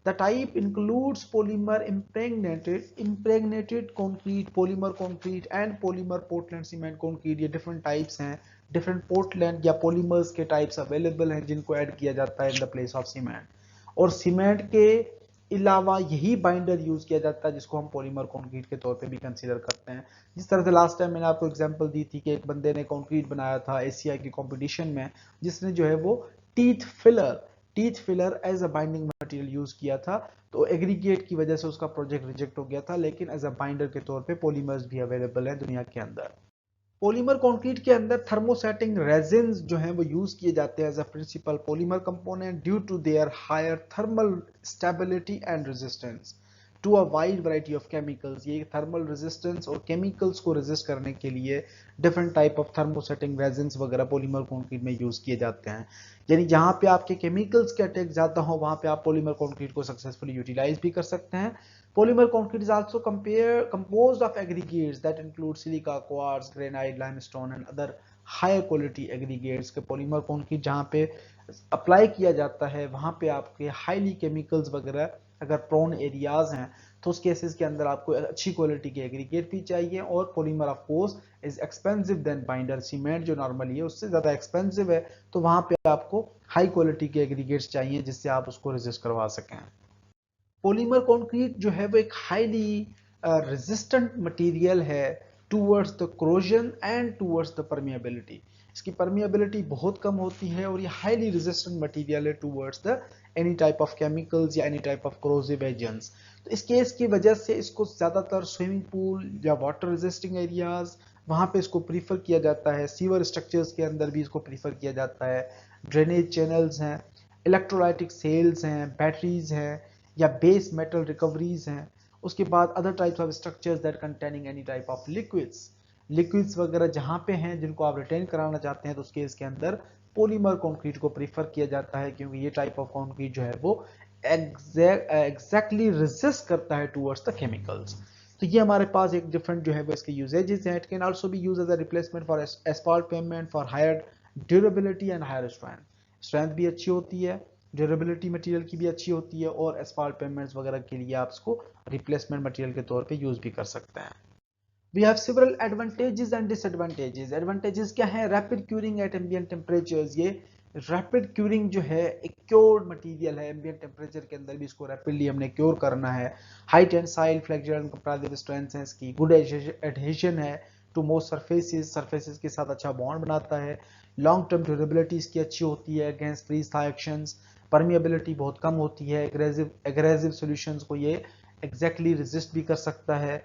The type includes polymer impregnated concrete, polymer concrete and polymer portland cement concrete. ये डिफरेंट टाइप्स हैं, डिफरेंट पोर्टलैंड या पॉलीमर्स के टाइप्स अवेलेबल हैं जिनको ऐड किया जाता है इन द प्लेस ऑफ सीमेंट. और सीमेंट के अलावा यही बाइंडर यूज किया जाता है जिसको हम पॉलीमर कंक्रीट के तौर पे भी कंसीडर करते हैं. जिस तरह से लास्ट टाइम मैंने आपको एग्जांपल दी थी कि एक बंदे ने कंक्रीट बनाया था एशिया की कंपटीशन में, जिसने जो है वो teeth filler as a binding material use किया था, तो एग्रीगेट की वजह से उसका प्रोजेक्ट रिजेक्ट हो गया था, लेकिन एज अ बाइंडर के तौर पे पॉलीमर्स भी अवेलेबल है दुनिया के अंदर. पॉलीमर कंक्रीट के अंदर थर्मोसेटिंग रेजिन्स जो हैं वो यूज किए जाते हैं as a principal polymer component due to their higher thermal stability and resistance to a wide variety of chemicals. ये थर्मल रेजिस्टेंस और केमिकल्स को रेजिस्ट करने के लिए different type of thermosetting resins वगैरह पॉलीमर कंक्रीट में यूज किए जाते हैं. यानी जहां पे आपके केमिकल्स के अटैक ज्यादा हो वहां पे आप पॉलीमर कंक्रीट को सक्सेसफुली यूटिलाइज भी कर सकते हैं. Polymer concrete is also composed of aggregates that include silica, quartz, granite, limestone and other higher quality aggregates. के polymer concrete जहाँ पे अप्लाई किया जाता है वहाँ पे आपके हाईली केमिकल्स वगैरह अगर प्रोन एरियाज हैं तो उस केसेस के अंदर आपको अच्छी क्वालिटी के एग्रीगेट भी चाहिए. और polymer of course is expensive than binder. Cement जो नॉर्मली है उससे ज्यादा एक्सपेंसिव है, तो वहाँ पे आपको हाई क्वालिटी के एग्रीगेट्स चाहिए जिससे आप उसको रेजिस्ट करवा सकें. पॉलीमर कंक्रीट जो है वो एक हाईली रेजिस्टेंट मटेरियल है towards the corrosion and towards the permeability. इसकी परमिएबिलिटी बहुत कम होती है और ये हाईली रेजिस्टेंट मटेरियल है towards the any type of chemicals या any type of corrosive agents. तो इस केस की वजह से इसको ज्यादातर स्विमिंग पूल या वाटर रेजिस्टिंग एरियाज वहां पे इसको प्रीफर किया जाता है. सीवर स्ट्रक्चर्स के अंदर भी इसको प्रीफर किया जाता है. ड्रेनेज चैनल्स हैं, इलेक्ट्रोलाइटिक सेल्स हैं, बैटरीज हैं या बेस मेटल रिकवरीज हैं. उसके बाद other types of structures that containing any type of liquids liquids वगैरह जहाँ पे हैं जिनको आप रिटेन कराना चाहते हैं तो उसके इसके अंदर पॉलीमर कंक्रीट को प्रीफर किया जाता है, क्योंकि ये टाइप ऑफ कंक्रीट जो है वो एग्जैक्टली रेजिस्ट करता है टुवर्ड्स द केमिकल्स। तो ये हमारे पास एक डिफरेंट जो है वो इसके यूजेजेस हैं। It can also be used as a replacement for asphalt pavement for higher durability and higher strength भी अच्छी होती है, ड्यूरेबिलिटी मटेरियल की भी अच्छी होती है, और एस्फाल्ट पेवमेंट्स वगैरह के लिए आप इसको रिप्लेसमेंट मटेरियल के तौर पे यूज भी कर सकते हैं। We have several advantages and disadvantages. Advantages क्या है? Rapid curing at ambient temperatures. ये रैपिड क्यूरिंग जो है एक क्योर्ड मटेरियल है, एम्बिएंट टेम्परेचर के अंदर भी इसको रैपिडली हमने क्योर करना है। High tensile flexural and compressive strength है इसकी, गुड एडहेशन है टू मोस्ट सरफेसेस के साथ अच्छा बॉन्ड बनाता है। लॉन्ग टर्म ड्यूरेबिलिटी इसकी अच्छी होती है अगेंस्ट फ्रीज था एक्शंस। परमिएबिलिटी बहुत कम होती है, एग्रेसिव सॉल्यूशंस को ये एग्जैक्टली रेजिस्ट भी कर सकता है।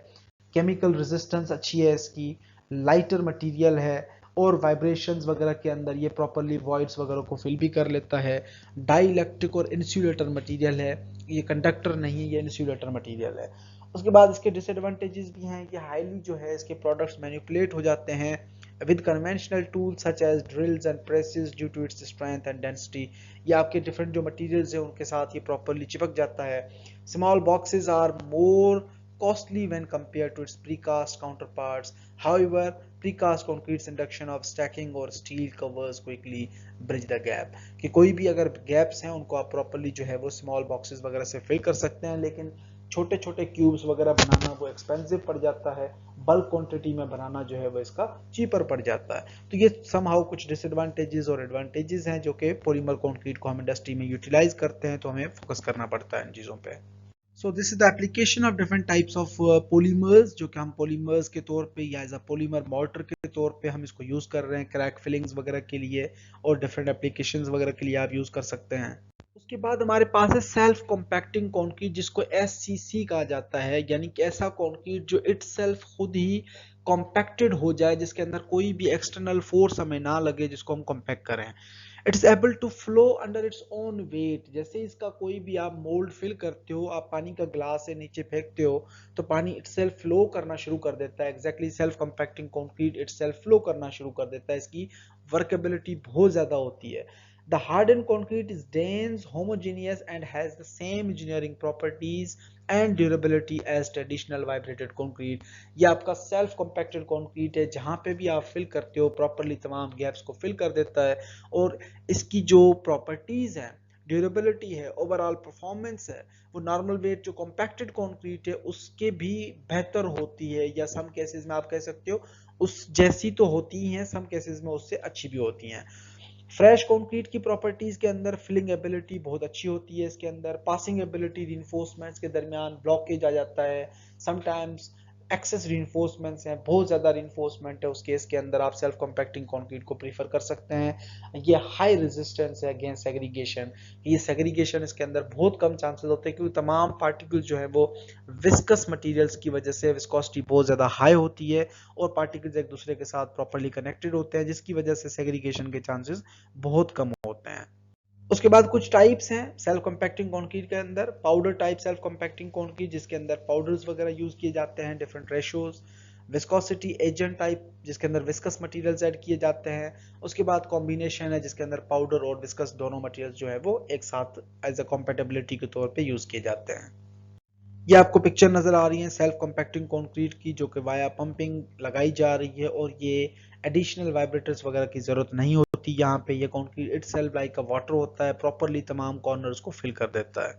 केमिकल रेजिस्टेंस अच्छी है इसकी, लाइटर मटेरियल है, और वाइब्रेशंस वगैरह के अंदर ये प्रॉपर्ली वॉइड्स वगैरह को फिल भी कर लेता है। डाई इलेक्ट्रिक और इंसुलेटर मटेरियल है, ये कंडक्टर नहीं, ये इंसुलेटर मटेरियल है। उसके बाद इसके डिसएडवांटेजेस भी हैं कि हाईली जो है इसके प्रोडक्ट्स मैनिपुलेट हो जाते हैं with conventional tools such as drills and presses due to its strength and density. ये आपके डिफरेंट जो मटेरियल्स हैं उनके साथ ये प्रॉपर्ली चिपक जाता है। Small boxes are more costly when compared to its precast counterparts. However, precast concrete's induction of stacking or steel covers quickly bridge the gap. कि कोई भी अगर गैप्स हैं उनको आप प्रॉपर्ली जो है वो स्मॉल बॉक्सेस वगैरह से फिल कर सकते हैं, लेकिन छोटे छोटे क्यूब्स वगैरह बनाना वो एक्सपेंसिव पड़ जाता है, बल्क क्वांटिटी में बनाना जो है वो इसका चीपर पड़ जाता है। तो ये समहाउ कुछ डिसएडवांटेजेस और एडवांटेजेस हैं जो कि पॉलीमर कंक्रीट को हम इंडस्ट्री में यूटिलाइज करते हैं, तो हमें फोकस करना पड़ता है इन चीज़ों पे। So this is the application of different types of polymers, जो कि हम polymers के तौर पे या एज अ polymer mortar के तौर पे हम इसको यूज कर रहे हैं क्रैक फिलिंग्स वगैरह के लिए, और डिफरेंट एप्लीकेशंस वगैरह के लिए आप यूज कर सकते हैं। उसके बाद हमारे पास है सेल्फ कॉम्पैक्टिंग कंक्रीट, जिसको SCC कहा जाता है, यानी कि ऐसा कंक्रीट जो इटसेल्फ खुद ही कॉम्पैक्टेड हो जाए, जिसके अंदर कोई भी एक्सटर्नल फोर्स हमें ना लगे जिसको हम कॉम्पैक्ट करें। It's able to flow under its own weight. जैसे इसका कोई भी आप मोल्ड फिल करते हो, आप पानी का ग्लास से नीचे फेंकते हो तो पानी इटसेल्फ फ्लो करना शुरू कर देता है। Exactly self compacting concrete itself flow करना शुरू कर देता है, इसकी वर्केबिलिटी बहुत ज्यादा होती है। The hardened concrete is dense, homogeneous and has the same engineering properties and durability as traditional vibrated concrete. ये आपका self compacted concrete है, जहाँ पे भी आप fill करते हो properly तमाम gaps को fill कर देता है, और इसकी जो properties हैं, ड्यूरेबिलिटी है, ओवरऑल परफॉर्मेंस है, वो नॉर्मल वेट जो कॉम्पैक्टेड कंक्रीट है उसके भी बेहतर होती है, या सम केसेस में आप कह सकते हो उस जैसी तो होती ही हैं, सम केसेस में उससे अच्छी भी होती हैं। फ्रेश कंक्रीट की प्रॉपर्टीज के अंदर फिलिंग एबिलिटी बहुत अच्छी होती है, इसके अंदर पासिंग एबिलिटी, रिइंफोर्समेंट्स के दरमियान ब्लॉकेज आ जाता है, समटाइम्स एक्सेस रिइंफोर्समेंट्स हैं, बहुत ज्यादा रिइंफोर्समेंट है, उस केस के अंदर आप सेल्फ कॉम्पैक्टिंग कंक्रीट को प्रीफर कर सकते हैं। ये हाई रेजिस्टेंस है अगेंस्ट सेग्रीगेशन, ये सेग्रीगेशन इसके अंदर बहुत कम चांसेस होते हैं, क्योंकि तमाम पार्टिकल्स जो है वो विस्कस मटेरियल्स की वजह से विस्कोसिटी बहुत ज्यादा हाई होती है, और पार्टिकल्स एक दूसरे के साथ प्रॉपर्ली कनेक्टेड होते हैं, जिसकी वजह से सेग्रीगेशन के चांसेस बहुत कम होते हैं। उसके बाद कुछ टाइप्स हैं सेल्फ कंपैक्टिंग कंक्रीट के अंदर। Powder type self compacting concrete, जिसके अंदर पाउडर्स वगैरह यूज किए जाते हैं different ratios. Viscosity agent type, जिसके अंदर विस्कस मटेरियल्स ऐड किए जाते हैं। उसके बाद कॉम्बिनेशन है, जिसके अंदर पाउडर और विस्कस दोनों मटेरियल्स जो है वो एक साथ एज अ कॉम्पेटेबिलिटी के तौर पे यूज किए जाते हैं। ये आपको पिक्चर नजर आ रही है सेल्फ कंपैक्टिंग कंक्रीट की, जो कि वाया पंपिंग लगाई जा रही है, और ये एडिशनल वाइब्रेटर्स वगैरह की जरूरत नहीं होती। यहाँ पे ये कंक्रीट इटसेल्फ लाइक का वाटर होता है, प्रॉपर्ली तमाम कॉर्नर्स को फिल कर देता है।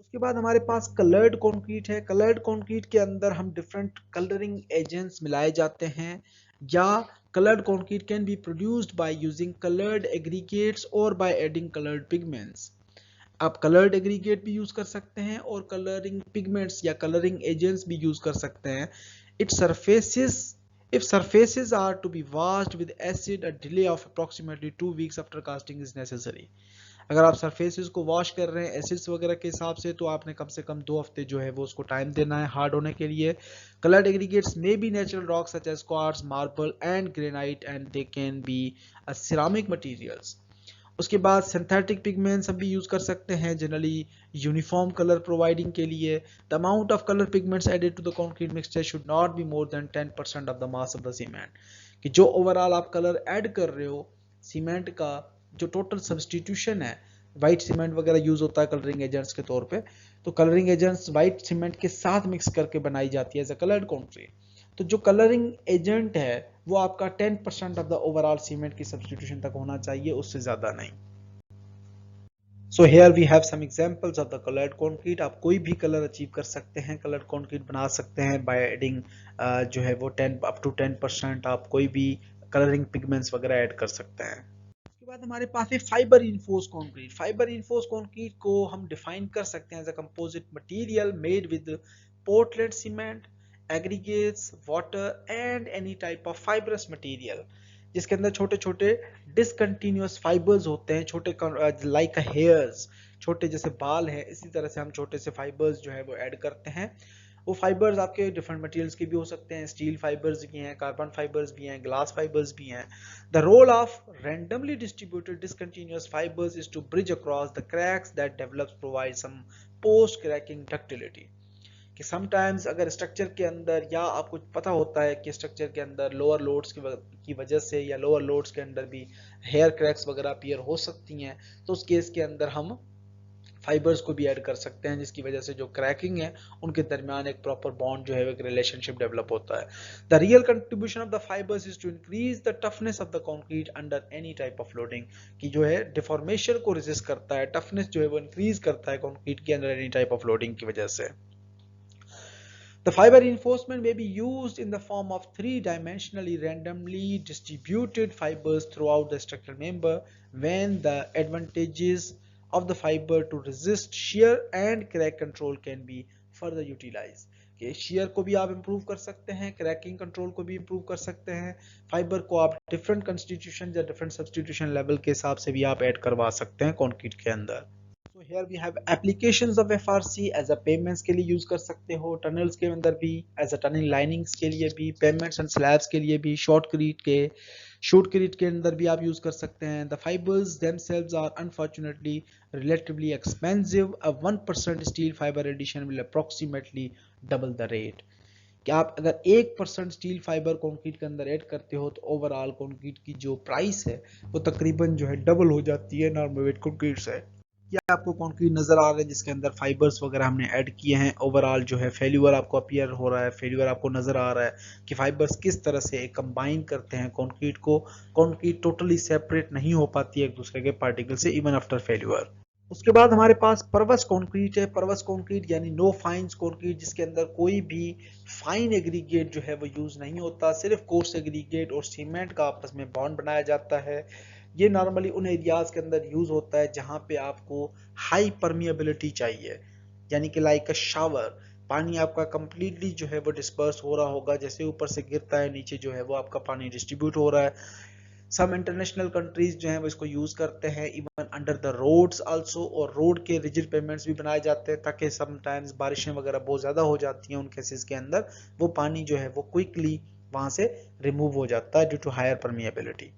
उसके बाद हमारे पास कलर्ड कंक्रीट है। कलर्ड कंक्रीट के अंदर हम डिफरेंट कलरिंग एजेंट्स मिलाए जाते हैं, या coloured concrete can be produced by using coloured aggregates और बाय एडिंग कलर्ड पिगमेंट्स। आप कलर्ड एग्रीगेट भी यूज कर सकते हैं और कलरिंग पिगमेंट्स या कलरिंग एजेंट्स भी यूज कर सकते हैं। If surfaces are to be washed with acid, a delay of approximately 2 weeks after casting is necessary. अगर आप सरफेसेस को वॉश कर रहे हैं एसिड्स वगैरह के हिसाब से, तो आपने कम से कम 2 हफ्ते जो है वो उसको टाइम देना है हार्ड होने के लिए। Coloured aggregates may be natural rock such as quartz, marble and granite, and they can be ceramic materials. उसके बाद सिंथेटिक पिगमेंट्स हम भी यूज कर सकते हैं जनरली यूनिफॉर्म कलर प्रोवाइडिंग के लिए। The amount of colour pigments added to the concrete mixture should not be more than 10% of the mass of the cement, कि जो ओवरऑल आप कलर ऐड कर रहे हो सीमेंट का, जो टोटल सब्सटीट्यूशन है, वाइट सीमेंट वगैरह यूज होता है कलरिंग एजेंट्स के तौर पे, तो कलरिंग एजेंट्स वाइट सीमेंट के साथ मिक्स करके बनाई जाती है एज अ कलर्ड कंक्रीट। तो जो कलरिंग एजेंट है वो आपका 10% ऑफ द ओवरऑल सीमेंट की सब्सटीट्यूशन तक होना चाहिए, उससे ज्यादा नहीं। So here we have some examples of the coloured concrete. आप कोई भी कलर अचीव कर सकते हैं, कलर्ड कंक्रीट बना सकते हैं बाय एडिंग जो है वो 10 अप टू 10% आप कोई भी कलरिंग पिगमेंट्स वगैरह ऐड कर सकते हैं। उसके बाद हमारे पास है fibre reinforced concrete. Fibre reinforced concrete को हम डिफाइन कर सकते हैं as a composite material made with Portland cement, aggregates, water and any type of fibrous material, जिसके अंदर छोटे छोटे डिसकंटिन्यूअस फाइबर्स होते हैं, छोटे लाइक हेयर्स, छोटे जैसे बाल हैं, इसी तरह से हम छोटे से फाइबर्स जो है वो ऐड करते हैं। वो फाइबर्स आपके डिफरेंट मटेरियल्स के भी हो सकते हैं, स्टील फाइबर्स भी हैं, कार्बन फाइबर्स भी हैं, ग्लास फाइबर्स भी हैं। The role of randomly distributed discontinuous fibers is to bridge across the cracks that develops, provide some post cracking ductility, कि समटाइम्स अगर स्ट्रक्चर के अंदर, या आपको पता होता है कि स्ट्रक्चर के अंदर लोअर लोड्स की वजह से या लोअर लोड्स के अंदर भी हेयर क्रैक्स वगैरह अपीयर हो सकती हैं, तो उस केस के अंदर हम फाइबर्स को भी ऐड कर सकते हैं, जिसकी वजह से जो क्रैकिंग है उनके दरमियान एक प्रॉपर बॉन्ड जो है एक रिलेशनशिप डेवलप होता है। The real contribution of the fibres is to increase the toughness of the concrete under any type of loading, कि जो है डिफॉर्मेशन को रेजिस्ट करता है, टफनेस जो है वो इंक्रीज करता है कंक्रीट के अंदर एनी टाइप ऑफ लोडिंग की वजह से। The fiber reinforcement may be used in the form of three-dimensionally randomly distributed fibers throughout the structural member when the advantages of the fiber to resist shear and crack control can be further utilized. कि shear को भी आप improve कर सकते हैं, cracking control को भी improve कर सकते हैं, फाइबर को आप different constitution या different substitution level के हिसाब से भी आप ऐड करवा सकते हैं कंक्रीट के अंदर। So here we have applications of FRC as a payments के लिए यूज कर सकते हो, टनल्स के अंदर भी, as a tunnel linings के लिए भी, पेमेंट्स एंड स्लैब्स के लिए भी, शॉर्टक्रीट के अंदर भी आप यूज कर सकते हैं। The fibers themselves are unfortunately relatively expensive. A 1% steel fiber addition will approximately double the rate. कि आप अगर 1% स्टील फाइबर कंक्रीट के अंदर ऐड करते हो तो ओवरऑल कंक्रीट की जो प्राइस है वो तकरीबन जो है डबल हो जाती है नॉर्मल वेट कंक्रीट से। ये आपको कंक्रीट नजर आ रहा है जिसके अंदर फाइबर्स वगैरह हमने ऐड किए हैं, ओवरऑल जो है फेल्यूर आपको अपीयर हो रहा है, फेल्यूर आपको नजर आ रहा है कि फाइबर्स किस तरह से कंबाइन करते हैं कंक्रीट को, कंक्रीट टोटली सेपरेट नहीं हो पाती है एक दूसरे के पार्टिकल से इवन आफ्टर फेल्यूर। उसके बाद हमारे पास परवस कंक्रीट है। परवस कंक्रीट यानी नो फाइन्स कंक्रीट, जिसके अंदर कोई भी फाइन एग्रीगेट जो है वो यूज नहीं होता, सिर्फ कोर्स एग्रीगेट और सीमेंट का आपस में बॉन्ड बनाया जाता है। ये नॉर्मली उन एरियाज के अंदर यूज होता है जहां पे आपको हाई परमिएबिलिटी चाहिए, यानी कि लाइक अ शावर, पानी आपका कंप्लीटली जो है वो डिस्पर्स हो रहा होगा, जैसे ऊपर से गिरता है नीचे जो है वो आपका पानी डिस्ट्रीब्यूट हो रहा है। सम इंटरनेशनल कंट्रीज जो हैं वो इसको यूज करते हैं even under the roads also, और रोड के रिजिड पेमेंट्स भी बनाए जाते हैं ताकि समटाइम्स बारिशें वगैरह बहुत ज्यादा हो जाती हैं, उन केसेस के अंदर वो पानी जो है वो क्विकली वहां से रिमूव हो जाता है due to higher permeability.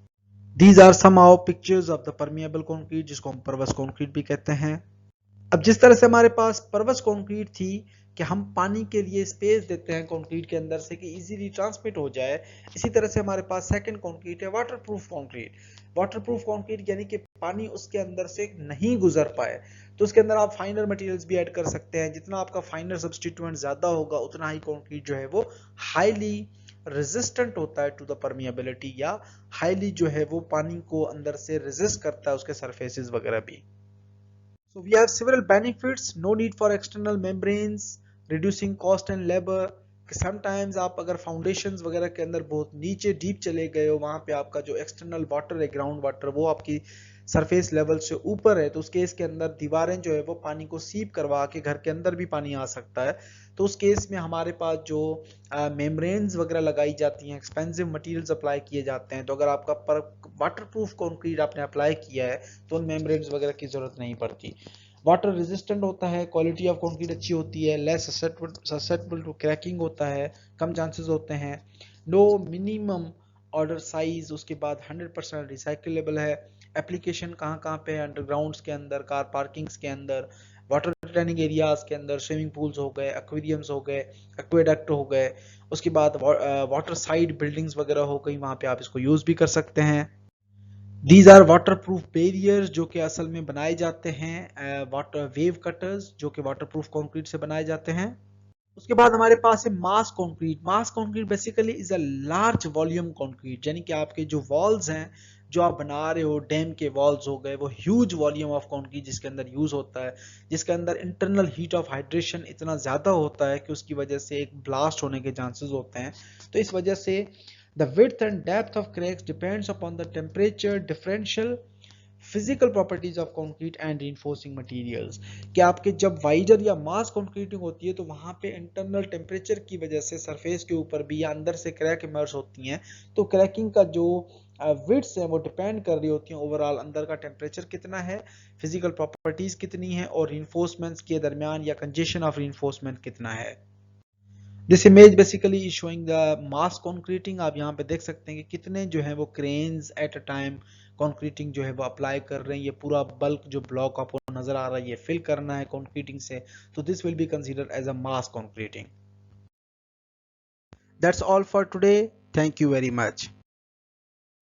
These are some of pictures of the permeable concrete, जिसको हम परवस कंक्रीट भी कहते हैं। अब जिस तरह से हमारे पास परवस कंक्रीट थी कि हम पानी के लिए स्पेस देते हैं कंक्रीट के अंदर से कि इजीली ट्रांसमिट हो जाए, इसी तरह से हमारे पास सेकंड कंक्रीट है वाटरप्रूफ कंक्रीट। वाटरप्रूफ कंक्रीट यानी कि पानी उसके अंदर से नहीं गुजर पाए, तो उसके अंदर आप फाइनर मटेरियल्स भी ऐड कर सकते हैं। जितना आपका फाइनर सब्स्टिट्यूएंट ज्यादा होगा उतना ही कंक्रीट जो है वो हाईली रेजिस्टेंट होता है टू द परमिएबिलिटी, या हाईली जो है वो पानी को अंदर से रेजिस्ट करता है उसके सरफेसेस वगैरह भी। So we have several benefits, no need for external membranes, reducing cost and labor. Sometimes आप अगर फाउंडेशंस वगैरह के अंदर बहुत नीचे डीप चले गए हो, वहां पे आपका जो एक्सटर्नल वाटर है, ग्राउंड वाटर, वो आपकी सरफेस लेवल से ऊपर है, तो उस केस के अंदर दीवारें जो है वो पानी को सीप करवा के घर के अंदर भी पानी आ सकता है। तो उस केस में हमारे पास जो मेम्ब्रेन्स वगैरह लगाई जाती हैं, एक्सपेंसिव मटेरियल्स अप्लाई किए जाते हैं, तो अगर आपका वाटरप्रूफ कंक्रीट आपने अप्लाई किया है तो उन मेम्ब्रेन्स वगैरह की जरूरत नहीं पड़ती। वाटर रेजिस्टेंट होता है, क्वालिटी ऑफ कंक्रीट अच्छी होती है, लेस ससेप्टेबल टू क्रैकिंग होता है, कम चांसेस होते हैं, नो मिनिमम ऑर्डर साइज, उसके बाद 100% रिसाइकलेबल है, एप्लीकेशन कहाँ कहाँ पे है, अंडरग्राउंड्स के अंदर, कार पार्किंग्स के अंदर, वाटर रिटर्निंग एरियाज के अंदर, स्विमिंग पूल्स हो गए, एक्वेरियम्स हो गए, एक्वेडक्ट हो गए, उसके बाद वाटर साइड बिल्डिंग्स वगैरह हो गई, वहाँ पे आप इसको यूज भी कर सकते हैं। These are water proof barriers जो कि असल में बनाए जाते हैं वाटर वेव कटर्स जो कि वाटर प्रूफ कंक्रीट से बनाए जाते हैं। उसके बाद हमारे पास है mass concrete. Mass concrete basically is a large volume concrete, यानी कि आपके जो वॉल्स हैं जो आप बना रहे हो, डैम के वॉल्स हो गए, वो ह्यूज वॉल्यूम ऑफ कंक्रीट जिसके अंदर यूज होता है, जिसके अंदर इंटरनल हीट ऑफ हाइड्रेशन इतना ज्यादा होता है कि उसकी वजह से एक ब्लास्ट होने के चांसेस होते हैं। तो इस वजह से the width and depth of cracks depends upon the temperature differential, physical properties of concrete and reinforcing materials. कि आपके जब वाइडर या मास कंक्रीटिंग होती है तो वहां पे इंटरनल टेम्परेचर की वजह से सरफेस के ऊपर भी या अंदर से क्रैक इमर्ज होती हैं, तो क्रैकिंग का जो विड्स है वो डिपेंड कर रही होती है ओवरऑल अंदर का टेम्परेचर कितना है, फिजिकल प्रॉपर्टीज कितनी है, और reinforcements के दरमियान या कंजेशन ऑफ reinforcement कितना है। This image basically is showing the mass concreting. आप यहाँ पे देख सकते हैं कि कितने जो है वो cranes at a time concreting जो है वो अप्लाई कर रहे हैं। ये पूरा बल्क जो ब्लॉक आपको नजर आ रहा है ये फिल करना है कॉन्क्रीटिंग से, तो this will be considered as a mass concreting. That's all for today, thank you very much.